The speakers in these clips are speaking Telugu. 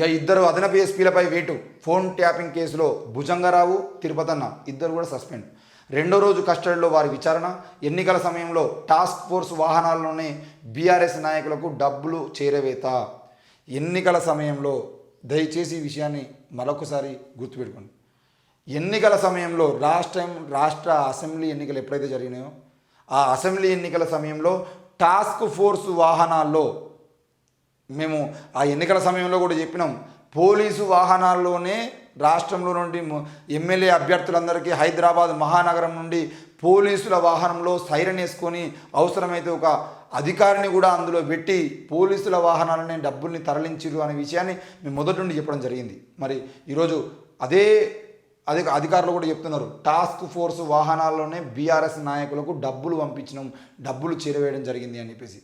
ఇక ఇద్దరు అదనపు ఎస్పీలపై వేటు. ఫోన్ ట్యాపింగ్ కేసులో భుజంగరావు, తిరుపతన్న ఇద్దరు కూడా సస్పెండ్. రెండో రోజు కస్టడీలో వారి విచారణ. ఎన్నికల సమయంలో టాస్క్ ఫోర్స్ వాహనాల్లోనే బీఆర్ఎస్ నాయకులకు డబ్బులు చేరవేత. ఎన్నికల సమయంలో దయచేసి ఈ విషయాన్ని మరొకసారి గుర్తుపెట్టుకోండి. ఎన్నికల సమయంలో రాష్ట్ర అసెంబ్లీ ఎన్నికలు ఎప్పుడైతే జరిగినాయో ఆ అసెంబ్లీ ఎన్నికల సమయంలో టాస్క్ ఫోర్స్ వాహనాల్లో మేము ఆ ఎన్నికల సమయంలో కూడా చెప్పినాం, పోలీసు వాహనాల్లోనే రాష్ట్రంలో నుండి ఎమ్మెల్యే అభ్యర్థులందరికీ హైదరాబాద్ మహానగరం నుండి పోలీసుల వాహనంలో సైరన్ వేసుకొని అవసరమైతే ఒక అధికారిని కూడా అందులో పెట్టి పోలీసుల వాహనాలనే డబ్బుల్ని తరలించిరు అనే విషయాన్ని మేము మొదటి నుండి చెప్పడం జరిగింది. మరి ఈరోజు అదే అధికారులు కూడా చెప్తున్నారు, టాస్క్ ఫోర్స్ వాహనాల్లోనే బీఆర్ఎస్ నాయకులకు డబ్బులు పంపించినాం, డబ్బులు చేరవేయడం జరిగింది అని చెప్పేసి.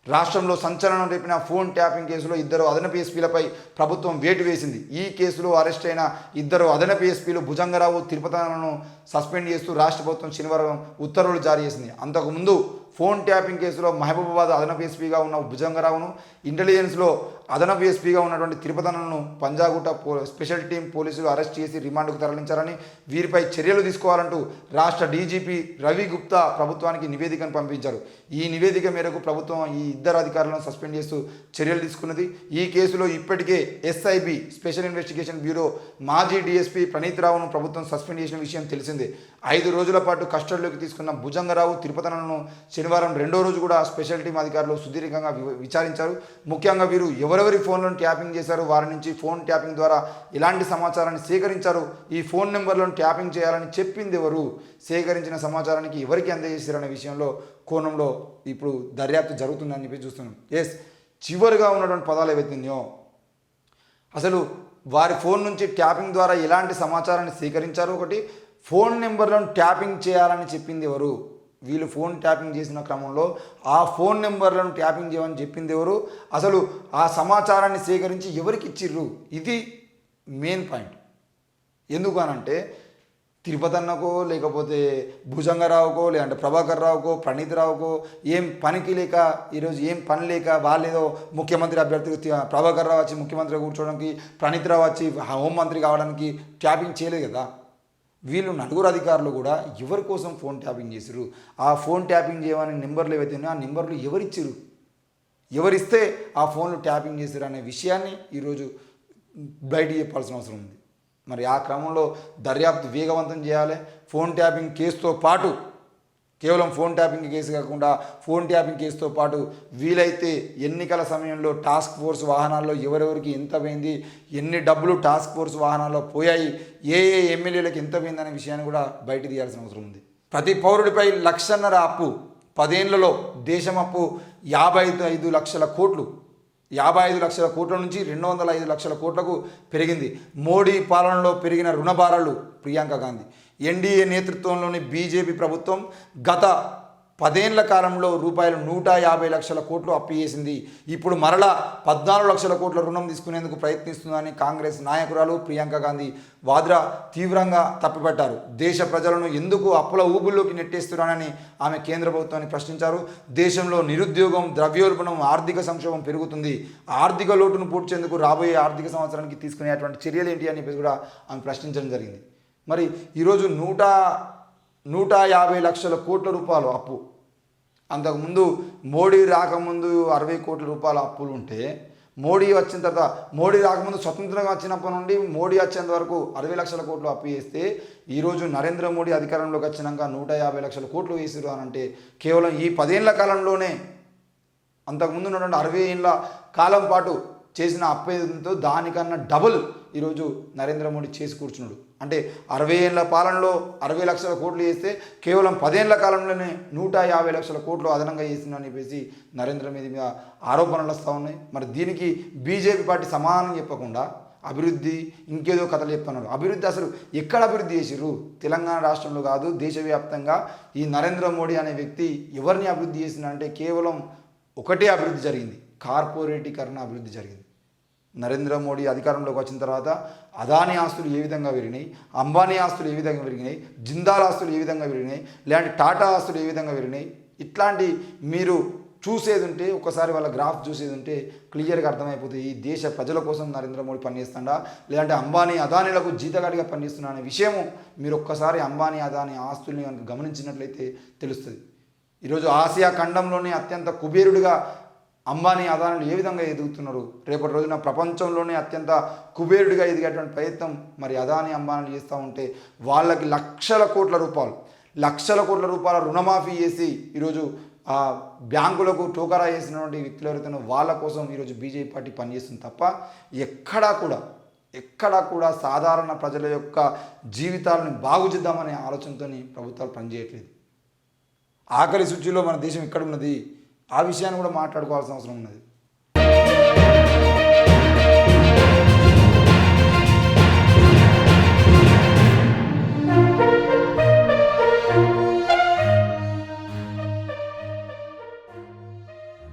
రాష్ట్రంలో సంచలనం రేపిన ఫోన్ ట్యాపింగ్ కేసులో ఇద్దరు అదనపు ఎస్పీలపై ప్రభుత్వం వేటు వేసింది. ఈ కేసులో అరెస్ట్ అయిన ఇద్దరు అదనపు ఎస్పీలు భుజంగరావు, తిరుపతలను సస్పెండ్ చేస్తూ రాష్ట్ర ప్రభుత్వం శనివారం ఉత్తర్వులు జారీ చేసింది. అంతకుముందు ఫోన్ ట్యాపింగ్ కేసులో మహబూబాబాద్ అదనపు ఎస్పీగా ఉన్న భుజంగరావును, ఇంటెలిజెన్స్లో అదనపు ఎస్పీగా ఉన్నటువంటి తిరుపతలను పంజాగుట్ట స్పెషల్ టీం పోలీసులు అరెస్ట్ చేసి రిమాండ్కు తరలించారని, వీరిపై చర్యలు తీసుకోవాలంటూ రాష్ట్ర డీజీపీ రవి గుప్తా ప్రభుత్వానికి నివేదికను పంపించారు. ఈ నివేదిక మేరకు ప్రభుత్వం ఈ ఇద్దరు అధికారులను సస్పెండ్ చేస్తూ చర్యలు తీసుకున్నది. ఈ కేసులో ఇప్పటికే ఎస్ఐబి స్పెషల్ ఇన్వెస్టిగేషన్ బ్యూరో మాజీ డీఎస్పీ ప్రణీత్రావును ప్రభుత్వం సస్పెండ్ చేసిన విషయం తెలిసిందే. 5 రోజుల పాటు కస్టడీలోకి తీసుకున్న భుజంగరావు, తిరుపతలను శనివారం రెండో రోజు కూడా స్పెషల్ టీం అధికారులు సుదీర్ఘంగా విచారించారు. ముఖ్యంగా వీరు ఎవరెవరి ఫోన్లను ట్యాపింగ్ చేశారు, వారి నుంచి ఫోన్ ట్యాపింగ్ ద్వారా ఎలాంటి సమాచారాన్ని సేకరించారు, ఈ ఫోన్ నెంబర్లను ట్యాపింగ్ చేయాలని చెప్పింది ఎవరు, సేకరించిన సమాచారానికి ఎవరికి అందజేశారు అనే విషయంలో కోణంలో ఇప్పుడు దర్యాప్తు జరుగుతుందని చెప్పి చూస్తున్నాం. చివరిగా ఉన్నటువంటి పదాలు ఏవైతున్నాయో, అసలు వారి ఫోన్ నుంచి ట్యాపింగ్ ద్వారా ఎలాంటి సమాచారాన్ని సేకరించారు, ఒకటి ఫోన్ నెంబర్లను ట్యాపింగ్ చేయాలని చెప్పింది ఎవరు, వీళ్ళు ఫోన్ ట్యాపింగ్ చేసిన క్రమంలో ఆ ఫోన్ నెంబర్లను ట్యాపింగ్ చేయమని చెప్పింది ఎవరు, అసలు ఆ సమాచారాన్ని సేకరించి ఎవరికి ఇచ్చిర్రు, ఇది మెయిన్ పాయింట్. ఎందుకు అనంటే తిరుపతన్నకో లేకపోతే భుజంగరావుకో లేదంటే ప్రభాకర్ రావుకో ప్రణీతరావుకో ఏం పనికి లేక ఈరోజు ఏం పని లేక వాళ్ళేదో ముఖ్యమంత్రి అభ్యర్థి ప్రభాకర్ రావు వచ్చి ముఖ్యమంత్రిగా కూర్చోవడానికి, ప్రణీతరావు వచ్చి హోంమంత్రి కావడానికి ట్యాపింగ్ చేయలేదు కదా. వీళ్ళు నలుగురు అధికారులు కూడా ఎవరి కోసం ఫోన్ ట్యాపింగ్ చేసిరు, ఆ ఫోన్ ట్యాపింగ్ చేయమని నెంబర్లు ఏవైతే ఉన్నాయో ఆ నెంబర్లు ఎవరిచ్చిరు, ఎవరిస్తే ఆ ఫోన్లు ట్యాపింగ్ చేసిరు అనే విషయాన్ని ఈరోజు బయట చెప్పాల్సిన అవసరం ఉంది. మరి ఆ క్రమంలో దర్యాప్తు వేగవంతం చేయాలి. ఫోన్ ట్యాపింగ్ కేసుతో పాటు కేవలం ఫోన్ ట్యాపింగ్ కేసు కాకుండా ఫోన్ ట్యాపింగ్ కేసుతో పాటు వీలైతే ఎన్నికల సమయంలో టాస్క్ ఫోర్స్ వాహనాల్లో ఎవరెవరికి ఎంత పోయింది, ఎన్ని డబ్బులు టాస్క్ ఫోర్స్ వాహనాల్లో పోయాయి, ఏ ఎమ్మెల్యేలకు ఎంత పోయింది అనే విషయాన్ని కూడా బయట తీయాల్సిన అవసరం ఉంది. ప్రతి పౌరుడిపై 1.5 లక్షల అప్పు, 10 ఏళ్లలో దేశం అప్పు 55 లక్షల కోట్లు, 55 లక్షల కోట్ల నుంచి 205 లక్షల కోట్లకు పెరిగింది. మోడీ పాలనలో పెరిగిన రుణభారాలు ప్రియాంక గాంధీ. ఎన్డీఏ నేతృత్వంలోని బీజేపీ ప్రభుత్వం గత 10 ఏళ్ల కాలంలో రూపాయలు 150 లక్షల కోట్లు అప్పు చేసింది. ఇప్పుడు మరలా 14 లక్షల కోట్ల రుణం తీసుకునేందుకు ప్రయత్నిస్తుందని కాంగ్రెస్ నాయకురాలు ప్రియాంక గాంధీ వాద్రా తీవ్రంగా తప్పుపట్టారు. దేశ ప్రజలను ఎందుకు అప్పుల ఊబుల్లోకి నెట్టేస్తున్నారని ఆమె కేంద్ర ప్రభుత్వాన్ని ప్రశ్నించారు. దేశంలో నిరుద్యోగం, ద్రవ్యోల్బణం, ఆర్థిక సంక్షోభం పెరుగుతుంది. ఆర్థిక లోటును పూడ్చేందుకు రాబోయే ఆర్థిక సంవత్సరానికి తీసుకునేటువంటి చర్యలు ఏంటి అని చెప్పేసి కూడా ఆమె ప్రశ్నించడం జరిగింది. మరి ఈరోజు 150 లక్షల కోట్ల రూపాయలు అప్పు, అంతకుముందు మోడీ రాకముందు 60 కోట్ల రూపాయల అప్పులు ఉంటే, మోడీ వచ్చిన తర్వాత, మోడీ రాకముందు స్వతంత్రంగా వచ్చినప్పటి నుండి మోడీ వచ్చేంత వరకు 60 లక్షల కోట్లు అప్పు చేస్తే, ఈరోజు నరేంద్ర మోడీ అధికారంలోకి వచ్చినాక 150 లక్షల కోట్లు వేసారు అని అంటే కేవలం ఈ 10 ఏళ్ల కాలంలోనే అంతకుముందు ఉన్నటువంటి 60 ఏళ్ళ కాలం పాటు చేసిన అప్పేంతో దానికన్నా డబుల్ ఈరోజు నరేంద్ర మోడీ చేసి కూర్చున్నాడు. అంటే 60 ఏళ్ళ పాలనలో 60 లక్షల కోట్లు చేస్తే కేవలం 10 ఏళ్ల కాలంలోనే 150 లక్షల కోట్లు అదనంగా చేసిందని చెప్పేసి నరేంద్ర మోదీ మీద ఆరోపణలు వస్తూ ఉన్నాయి. మరి దీనికి బీజేపీ పార్టీ సమాధానం చెప్పకుండా అభివృద్ధి ఇంకేదో కథలు చెప్తున్నారు. అభివృద్ధి అసలు ఎక్కడ అభివృద్ధి చేసిర్రు? తెలంగాణ రాష్ట్రంలో కాదు, దేశవ్యాప్తంగా ఈ నరేంద్ర మోడీ అనే వ్యక్తి ఎవరిని అభివృద్ధి చేసిందంటే కేవలం ఒకటే అభివృద్ధి జరిగింది, కార్పొరేటీకరణ అభివృద్ధి జరిగింది. నరేంద్ర మోడీ అధికారంలోకి వచ్చిన తర్వాత అదానీ ఆస్తులు ఏ విధంగా పెరిగినాయి, అంబానీ ఆస్తులు ఏ విధంగా పెరిగినాయి, జిందాల్ ఆస్తులు ఏ విధంగా పెరిగినాయి, లేదంటే టాటా ఆస్తులు ఏ విధంగా పెరిగినాయి, ఇట్లాంటి మీరు చూసేది ఉంటే ఒకసారి వాళ్ళ గ్రాఫ్ చూసేది ఉంటే క్లియర్గా అర్థమైపోతుంది ఈ దేశ ప్రజల కోసం నరేంద్ర మోడీ పనిచేస్తుండా లేదంటే అంబానీ అదానీలకు జీతగాడిగా పనిచేస్తున్నా అనే విషయము మీరు ఒక్కసారి అంబానీ అదానీ ఆస్తుల్ని కనుక గమనించినట్లయితే తెలుస్తుంది. ఈరోజు ఆసియా ఖండంలోనే అత్యంత కుబేరుడిగా అంబానీ అదానీలు ఏ విధంగా ఎదుగుతున్నారు, రేపటి రోజున ప్రపంచంలోనే అత్యంత కుబేరుడిగా ఎదిగేటువంటి ప్రయత్నం మరి అదానీ అంబానీలు చేస్తూ ఉంటే వాళ్ళకి లక్షల కోట్ల రూపాయల రుణమాఫీ చేసి ఈరోజు బ్యాంకులకు టోకరా చేసినటువంటి వ్యక్తులు ఎవరైతే వాళ్ళ కోసం ఈరోజు బీజేపీ పార్టీ పనిచేస్తుంది తప్ప ఎక్కడా కూడా సాధారణ ప్రజల యొక్క జీవితాలను బాగు చేద్దామనే ఆలోచనతో ప్రభుత్వాలు పనిచేయట్లేదు. ఆఖరి సూచీలో మన దేశం ఎక్కడున్నది ఆ విషయాన్ని కూడా మాట్లాడుకోవాల్సిన అవసరం ఉన్నది.